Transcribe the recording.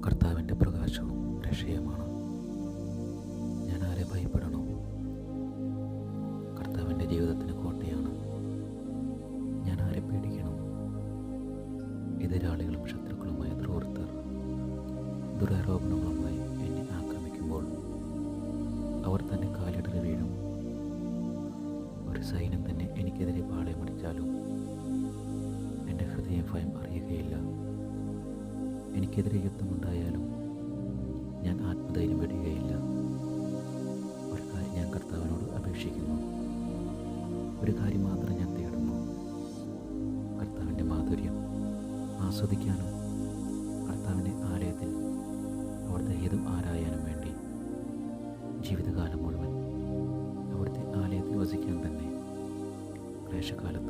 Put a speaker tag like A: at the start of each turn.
A: കർത്താവിൻ്റെ പ്രകാശവും രക്ഷയുമാണ്. ഞാൻ ആരെ ഭയപ്പെടണോ? കർത്താവിൻ്റെ ജീവിതത്തിന് കോട്ടയാണ്. ഞാൻ ആരെ പേടിക്കണം? എതിരാളികളും ശത്രുക്കളുമായ ദ്രോർത്തർ ദുരാരോപണങ്ങളുമായി എന്നെ ആക്രമിക്കുമ്പോൾ അവർ തന്നെ കാലിടറി വീഴും. ഒരു സൈന്യം തന്നെ എനിക്കെതിരെ പാളയമടിച്ചാലും എൻ്റെ ഹൃദയം ഭയം അറിയുകയില്ല. എനിക്കെതിരെ യുദ്ധമുണ്ടായാലും ഞാൻ ആത്മധൈര്യം വിടുകയില്ല. ഒരു കാര്യം ഞാൻ കർത്താവിനോട് അപേക്ഷിക്കുന്നു, ഒരു കാര്യം മാത്രം ഞാൻ തേടുന്നു, കർത്താവിൻ്റെ മാധുര്യം ആസ്വദിക്കാനും കർത്താവിൻ്റെ ആലയത്തിൽ അവിടുത്തെ ഹിതം ആരായാനും വേണ്ടി ജീവിതകാലം മുഴുവൻ അവിടുത്തെ ആലയത്തിൽ വസിക്കാൻ തന്നെ ക്ലേശകാലത്ത്